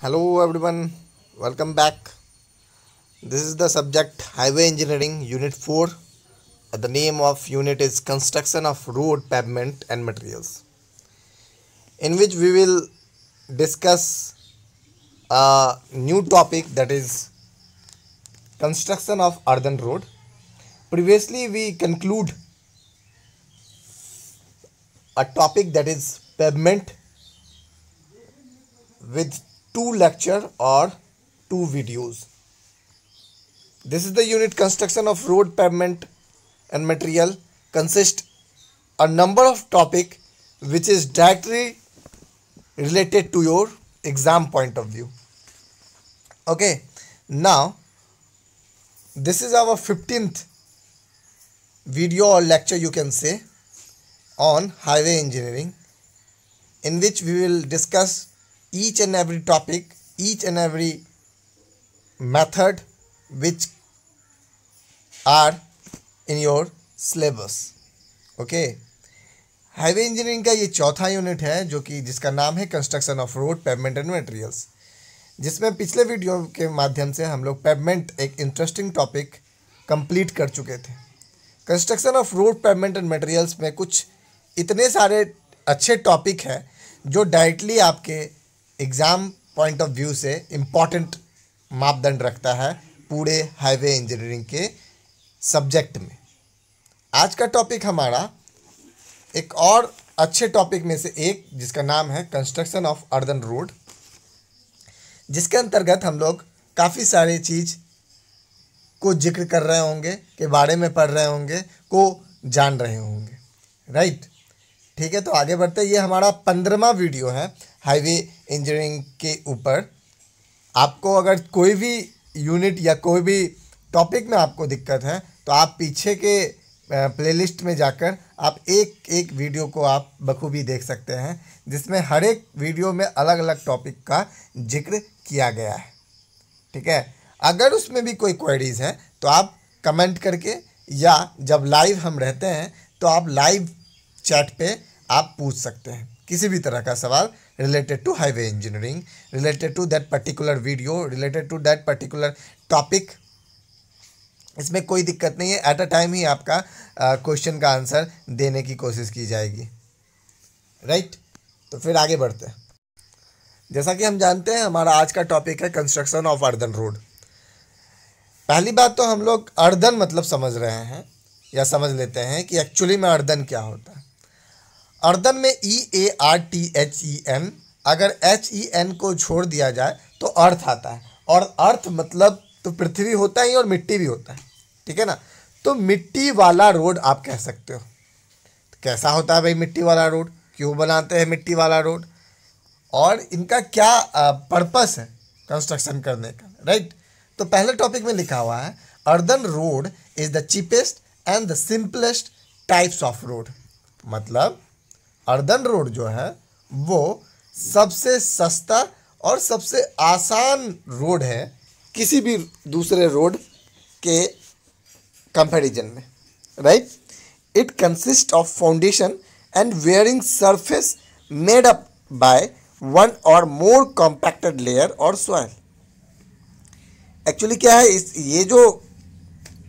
Hello everyone, welcome back. This is the subject Highway Engineering Unit 4. The name of unit is Construction of Road, Pavement and Materials, in which we will discuss a new topic, that is construction of earthen road. Previously we conclude a topic, that is pavement, with two lecture or two videos. This is the unit construction of road, pavement and material, consist a number of topic which is directly related to your exam point of view. Okay, now this is our 15th video or lecture, you can say, on highway engineering, in which we will discuss each and every topic, each and every method which are in your syllabus. Okay, highway engineering का ये चौथा unit है जो कि जिसका नाम है construction of road, pavement and materials, जिसमें पिछले वीडियो के माध्यम से हम लोग पेवमेंट, एक इंटरेस्टिंग टॉपिक कंप्लीट कर चुके थे. Construction of road, pavement and materials में कुछ इतने सारे अच्छे टॉपिक हैं जो डायरेक्टली आपके एग्ज़ाम पॉइंट ऑफ व्यू से इम्पॉर्टेंट मापदंड रखता है पूरे हाईवे इंजीनियरिंग के सब्जेक्ट में. आज का टॉपिक हमारा एक और अच्छे टॉपिक में से एक, जिसका नाम है कंस्ट्रक्शन ऑफ अर्दन रोड, जिसके अंतर्गत हम लोग काफ़ी सारे चीज़ को जिक्र कर रहे होंगे, के बारे में पढ़ रहे होंगे, को जान रहे होंगे. राइट, ठीक है. तो आगे बढ़ते, ये हमारा 15वां वीडियो है हाईवे इंजीनियरिंग के ऊपर. आपको अगर कोई भी यूनिट या कोई भी टॉपिक में आपको दिक्कत है तो आप पीछे के प्लेलिस्ट में जाकर आप एक एक वीडियो को आप बखूबी देख सकते हैं, जिसमें हर एक वीडियो में अलग अलग टॉपिक का जिक्र किया गया है. ठीक है, अगर उसमें भी कोई क्वेरीज हैं तो आप कमेंट करके, या जब लाइव हम रहते हैं तो आप लाइव चैट पे आप पूछ सकते हैं किसी भी तरह का सवाल related to highway engineering, related to that particular video, related to that particular topic. इसमें कोई दिक्कत नहीं है, एट अ टाइम ही आपका क्वेश्चन का आंसर देने की कोशिश की जाएगी. राइट, तो फिर आगे बढ़ते हैं. जैसा कि हम जानते हैं, हमारा आज का टॉपिक है कंस्ट्रक्शन ऑफ अर्दन रोड. पहली बात तो हम लोग अर्दन मतलब समझ रहे हैं, या समझ लेते हैं कि एक्चुअली में अर्दन क्या होता है. अर्दन में EARTHEN, अगर HEN को छोड़ दिया जाए तो अर्थ आता है, और अर्थ मतलब तो पृथ्वी होता है और मिट्टी भी होता है. ठीक है ना, तो मिट्टी वाला रोड आप कह सकते हो. तो कैसा होता है भाई मिट्टी वाला रोड, क्यों बनाते हैं मिट्टी वाला रोड, और इनका क्या पर्पस है कंस्ट्रक्शन करने का. राइट, तो पहले टॉपिक में लिखा हुआ है earthen road is the cheapest and the simplest types of road. मतलब अर्दन रोड जो है वो सबसे सस्ता और सबसे आसान रोड है किसी भी दूसरे रोड के कंपैरिजन में. Right, it consist of foundation and wearing surface made up by one और मोर कॉम्पैक्टेड लेयर और सॉइल. एक्चुअली क्या है, ये जो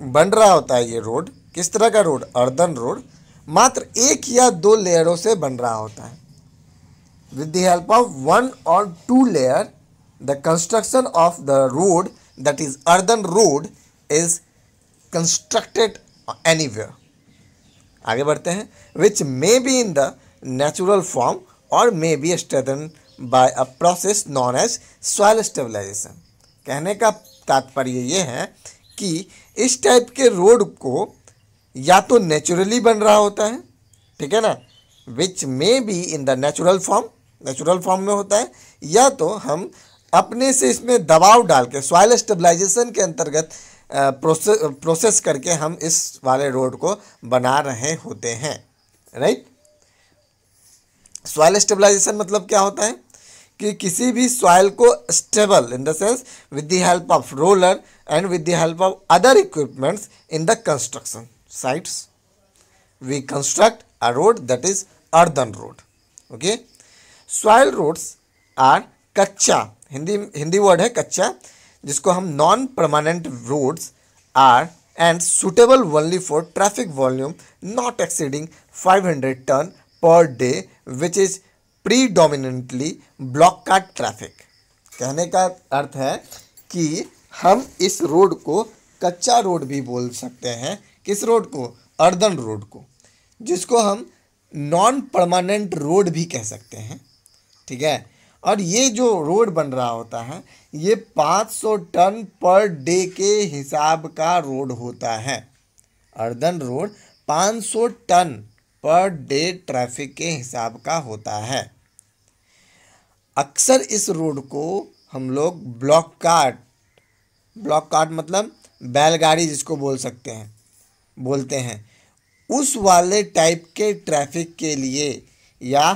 बन रहा होता है ये रोड, किस तरह का रोड, अर्दन रोड, मात्र एक या दो लेयरों से बन रहा होता है. With the help of one or two layer the construction of the road, that is earthen road, is constructed anywhere. आगे बढ़ते हैं. Which may be in the natural form or may be strengthened by a process known as soil stabilization. कहने का तात्पर्य ये है कि इस टाइप के रोड को या तो नेचुरली बन रहा होता है, ठीक है ना, which may be in the natural form में होता है, या तो हम अपने से इसमें दबाव डाल के सॉइल स्टेबलाइजेशन के अंतर्गत प्रोसेस करके हम इस वाले रोड को बना रहे होते हैं. राइट, सॉइल स्टेबलाइजेशन मतलब क्या होता है कि किसी भी सॉइल को stable in the sense with the help of roller and with the help of other equipments in the construction sites we construct a road, that is earthen road. Okay, soil roads are kacha Hindi word है कच्चा, जिसको हम non permanent roads are and suitable only for traffic volume not exceeding 500 ton per day which is predominantly bullock cart traffic. कहने का अर्थ है कि हम इस रोड को कच्चा रोड भी बोल सकते हैं। किस रोड को? अर्दन रोड को, जिसको हम नॉन परमानेंट रोड भी कह सकते हैं। ठीक है, और ये जो रोड बन रहा होता है ये 500 टन पर डे के हिसाब का रोड होता है। Earthen road 500 ton per day traffic के हिसाब का होता है। अक्सर इस रोड को हम लोग ब्लॉक कार्ट मतलब बैलगाड़ी जिसको बोलते हैं उस वाले टाइप के ट्रैफिक के लिए, या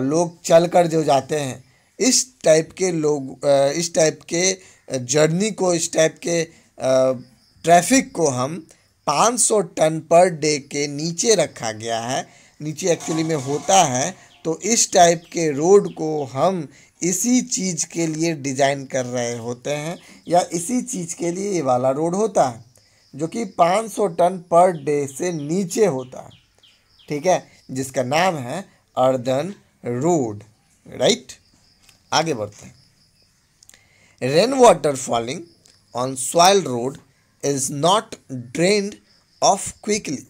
लोग चलकर जो जाते हैं इस टाइप के जर्नी को, इस टाइप के ट्रैफिक को हम 500 टन पर डे के नीचे रखा गया है। नीचे एक्चुअली में होता है, तो इस टाइप के रोड को हम इसी चीज़ के लिए डिज़ाइन कर रहे होते हैं, या इसी चीज़ के लिए ये वाला रोड होता है जो कि 500 टन पर डे से नीचे होता है। ठीक है, जिसका नाम है अर्दन रोड। राइट, आगे बढ़ते हैं। Rain water falling on soil road is not drained of quickly.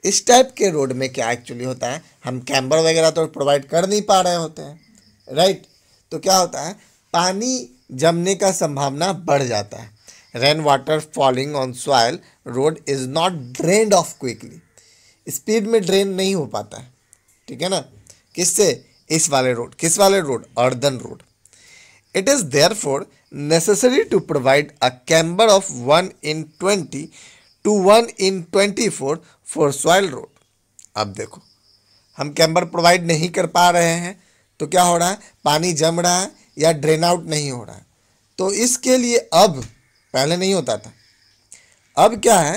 इस टाइप के रोड में क्या एक्चुअली होता है, हम कैम्बर वगैरह तो प्रोवाइड कर नहीं पा रहे होते हैं। राइट, तो क्या होता है, पानी जमने का संभावना बढ़ जाता है। Rain water falling on soil road is not drained of quickly, speed में ड्रेन नहीं हो पाता है। ठीक है ना, किससे? इस वाले रोड। किस वाले road? Earthen road. It is therefore necessary to provide a camber of 1:20 to 1:24 for soil road. अब देखो, हम कैम्बर प्रोवाइड नहीं कर पा रहे हैं तो क्या हो रहा है, पानी जम रहा है या ड्रेन आउट नहीं हो रहा है। तो इसके लिए अब, पहले नहीं होता था, अब क्या है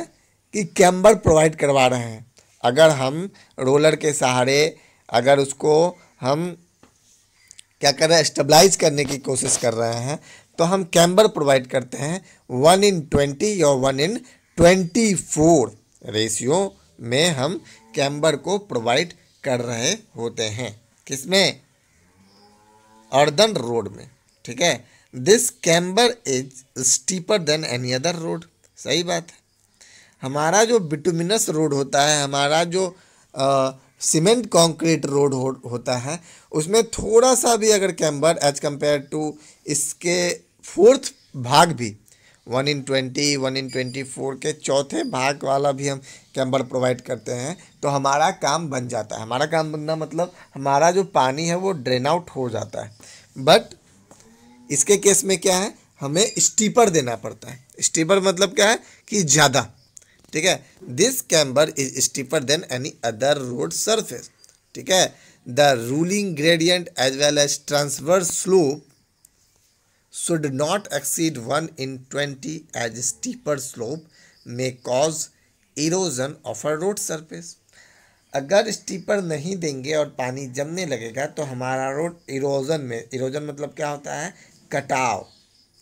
कि कैम्बर प्रोवाइड करवा रहे हैं। अगर हम रोलर के सहारे अगर उसको हम क्या कर रहे हैं, स्टेबलाइज करने की कोशिश कर रहे हैं, तो हम कैम्बर प्रोवाइड करते हैं 1:20 या 1:24 रेशियो में हम कैम्बर को प्रोवाइड कर रहे होते हैं। किसमें? अर्दन रोड में। ठीक है, this camber is steeper than any other road. सही बात है, हमारा जो बिटुमिनस रोड होता है, हमारा जो सीमेंट कंक्रीट रोड होता है, उसमें थोड़ा सा भी अगर कैम्बर एज कंपेयर टू इसके फोर्थ भाग भी 1:20, 1:24 के चौथे भाग वाला भी हम कैम्बर प्रोवाइड करते हैं, तो हमारा काम बन जाता है। हमारा काम बनना मतलब हमारा जो पानी है वो ड्रेन आउट हो जाता है। बट इसके केस में क्या है, हमें स्टीपर देना पड़ता है। स्टीपर मतलब क्या है कि ज़्यादा। ठीक है, this camber is steeper than any other road surface. ठीक है, the ruling gradient as well as transverse slope should not exceed 1:20 as steeper slope may cause erosion of a road surface। अगर स्टीपर नहीं देंगे और पानी जमने लगेगा तो हमारा रोड इरोजन मतलब क्या होता है, कटाव।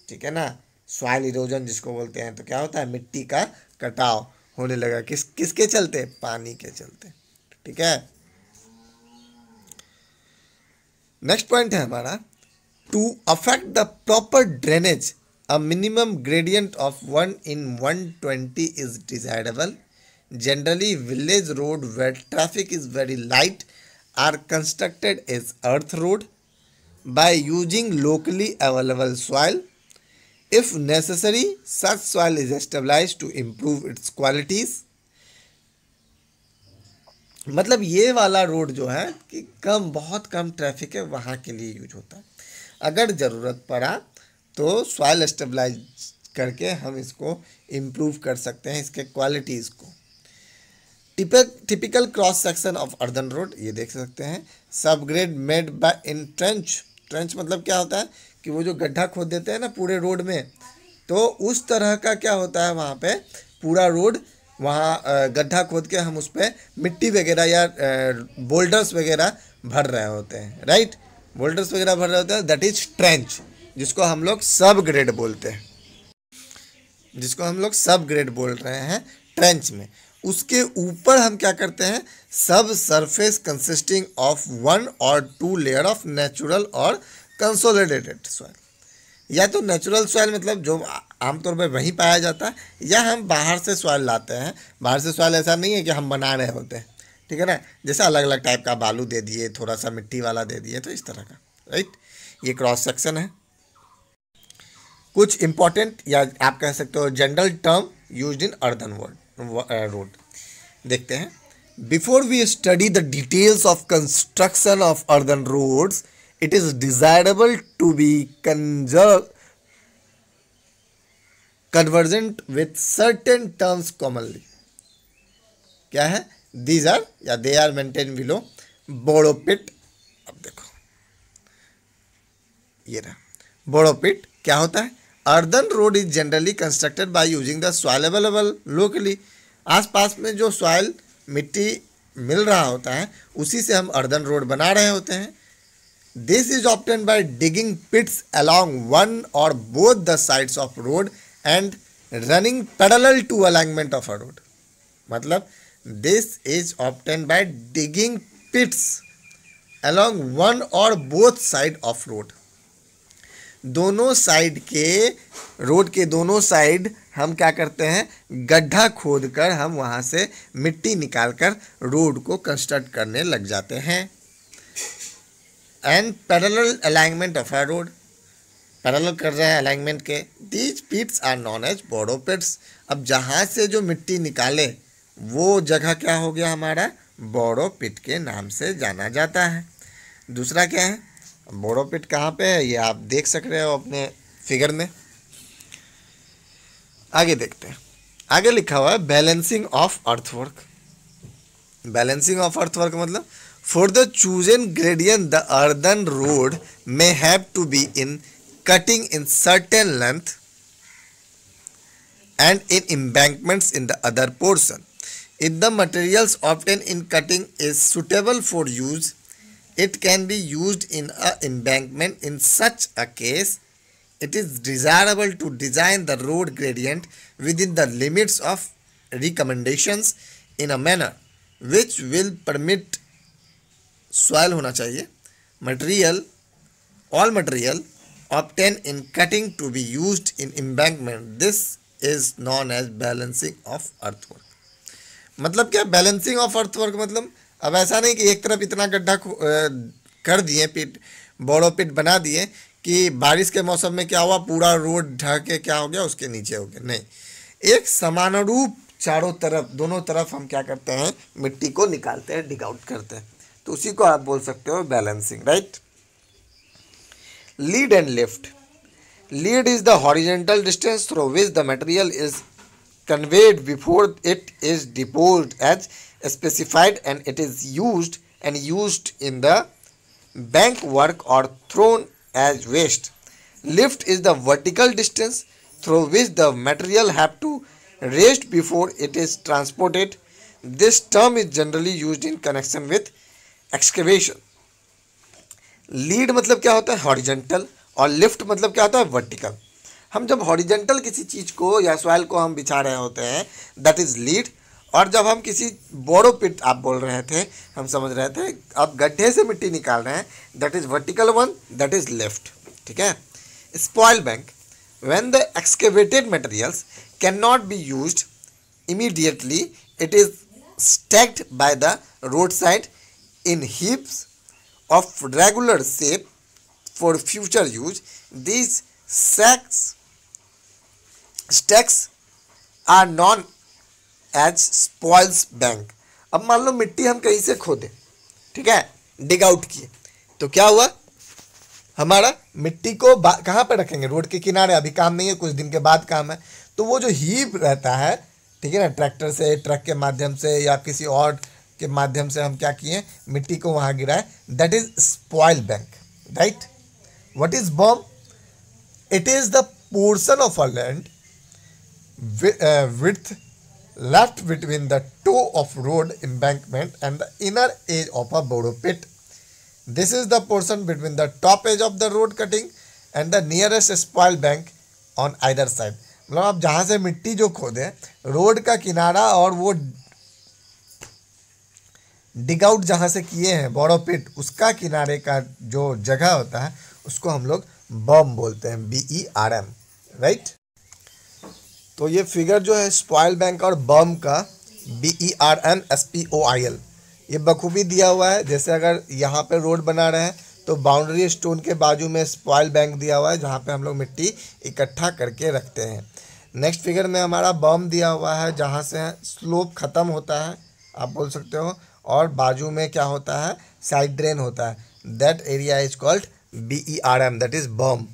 ठीक है ना, सॉइल इरोजन जिसको बोलते हैं, तो क्या होता है, मिट्टी का कटाव होने लगा। किसके चलते? पानी के चलते। ठीक है, नेक्स्ट पॉइंट है हमारा, to affect the proper drainage a minimum gradient of 1:120 is desirable. Generally village road where traffic is very light are constructed as earth road by using locally available soil. If necessary such soil is stabilized to improve its qualities। मतलब ये वाला road जो है कि बहुत कम traffic है वहाँ के लिए यूज होता है। अगर ज़रूरत पड़ा तो सॉइल स्टेबलाइज करके हम इसको इम्प्रूव कर सकते हैं, इसके क्वालिटीज़ को। Typical cross section of earthen road, ये देख सकते हैं। Subgrade made by in trench मतलब क्या होता है कि वो जो गड्ढा खोद देते हैं ना पूरे रोड में, तो उस तरह का क्या होता है वहाँ पे पूरा रोड, वहाँ गड्ढा खोद के हम उस पर मिट्टी वगैरह या बोल्डर्स वगैरह भर रहे होते हैं। राइट, बोल्डर्स वगैरह भर रहे होते हैं, दैट इज ट्रेंच। जिसको हम लोग सब ग्रेड बोलते हैं, जिसको हम लोग सब ग्रेड बोल रहे हैं ट्रेंच में, उसके ऊपर हम क्या करते हैं, सब सरफेस कंसिस्टिंग ऑफ 1 और 2 लेयर ऑफ नेचुरल और कंसोलिडेटेड सॉइल। या तो नेचुरल सॉइल मतलब जो आमतौर पर वहीं पाया जाता है, या हम बाहर से सॉइल लाते हैं। बाहर से सॉइल ऐसा नहीं है कि हम बना रहे होते हैं, ठीक है ना, जैसे अलग अलग टाइप का बालू दे दिए, थोड़ा सा मिट्टी वाला दे दिए, तो इस तरह का, राइट। ये क्रॉस सेक्शन है। कुछ इंपॉर्टेंट या आप कह सकते हो general term used in earthen road देखते हैं। Before we study the details of construction of earthen roads, it is desirable to be conversant with certain terms commonly. क्या है? These are या they are maintained below borrow pit। अब देखो ये रहा borrow pit क्या होता है? Earthen road is generally constructed by using the soil available locally। आसपास में जो सॉइल मिट्टी मिल रहा होता है उसी से हम अर्दन रोड बना रहे होते हैं। This is obtained by digging pits along one or both the sides of road and running parallel to alignment of a road। मतलब this is obtained by digging pits along one or both side of road। दोनों side के road के दोनों side हम क्या करते हैं, गड्ढा खोदकर हम वहाँ से मिट्टी निकालकर रोड को कंस्ट्रक्ट करने लग जाते हैं। And parallel alignment of a road, parallel कर रहे हैं अलाइनमेंट के। These pits are known as borrow pits. अब जहाँ से जो मिट्टी निकाले वो जगह क्या हो गया हमारा, बोरो पिट के नाम से जाना जाता है। दूसरा क्या है, बोरो पिट कहाँ पे है ये आप देख सक रहे हो अपने फिगर में। आगे देखते हैं, आगे लिखा हुआ है balancing of earthwork. Balancing of earthwork मतलब for the chosen gradient the earthen road may have to be in cutting in certain length and in embankments in the other portion। If the materials obtained in cutting is suitable for use, it can be used in a embankment। In such a case, it is desirable to design the road gradient within the limits of recommendations in a manner which will permit soil होना चाहिए material, all material obtain in cutting to be used in embankment. This is known as balancing of earthwork. मतलब क्या balancing of earthwork मतलब अब ऐसा नहीं कि एक तरफ इतना गड्ढा कर दिए, पिट बोरो पिट बना दिए कि बारिश के मौसम में क्या हुआ, पूरा रोड ढह के क्या हो गया उसके नीचे हो गया। नहीं, एक समानुरूप चारों तरफ दोनों तरफ हम क्या करते हैं, मिट्टी को निकालते हैं, डिग आउट करते हैं, तो उसी को आप बोल सकते हो balancing, right. Lead and lift. Lead is the horizontal distance through which the material is conveyed before it is deposited as specified and it is used in the bank work or thrown as waste. Lift is the vertical distance through which the material have to rest before it is transported. This term is generally used in connection with excavation. Lead मतलब क्या होता है, horizontal, और lift मतलब क्या होता है, vertical. हम जब हॉरिजेंटल किसी चीज़ को या सॉइल को हम बिछा रहे होते हैं दैट इज लीड, और जब हम किसी बोरो पिट आप बोल रहे थे, हम समझ रहे थे अब गड्ढे से मिट्टी निकाल रहे हैं, that is vertical one, that is left, ठीक है। Spoil bank, when the excavated materials can not be used immediately, it is stacked by the road side in heaps of regular shape for future use. These stacks are known as spoils bank। अब मान लो मिट्टी हम कहीं से खोदे, ठीक है, dig out किए, तो क्या हुआ, हमारा मिट्टी को कहाँ पे रखेंगे, रोड के किनारे। अभी काम नहीं है, कुछ दिन के बाद काम है, तो वो जो हीप रहता है, ठीक है ना, ट्रैक्टर से, ट्रक के माध्यम से या किसी और के माध्यम से हम क्या किए, मिट्टी को वहां गिराए, that is spoil bank, right. What is bomb, it is the portion of a land with left between the toe of road embankment and the inner edge of a borrow pit। This is the portion between the top edge of the road cutting and the nearest spoil bank on either side. मतलब आप जहाँ से मिट्टी जो खोदें, road का किनारा और वो डिग आउट जहाँ से किए हैं बोरो पिट, उसका किनारे का जो जगह होता है उसको हम लोग बम बोलते हैं, BERM, राइट। तो ये फिगर जो है स्पॉइल बैंक और बम का, BERM SPOIL, ये बखूबी दिया हुआ है। जैसे अगर यहाँ पे रोड बना रहे हैं तो बाउंड्री स्टोन के बाजू में स्पॉइल बैंक दिया हुआ है जहाँ पे हम लोग मिट्टी इकट्ठा करके रखते हैं। नेक्स्ट फिगर में हमारा बम दिया हुआ है जहाँ से स्लोप ख़त्म होता है, आप बोल सकते हो, और बाजू में क्या होता है, साइड ड्रेन होता है। That area is called BERM, that is berm.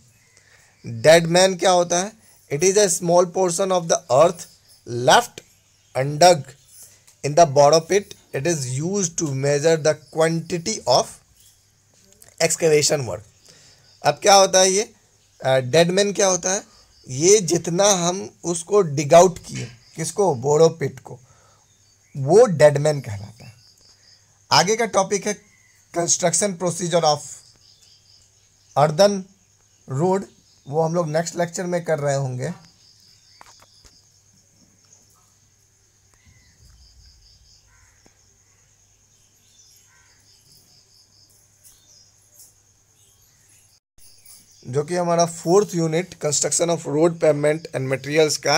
Dead man क्या होता है, it is a small portion of the earth left undug in the borrow pit, it is use to measure the quantity of excavation work. अब क्या होता है ये dead man क्या होता है, ये जितना हम उसको डिग आउट किए, किसको, बोरो पिट को, वो डेड मैन कहलाता है। आगे का टॉपिक है construction procedure of earthen road, वो हम लोग नेक्स्ट लेक्चर में कर रहे होंगे। जो कि हमारा 4th unit construction of road pavement and materials का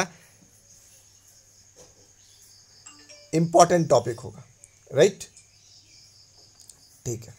इंपॉर्टेंट टॉपिक होगा, राइट। ठीक है।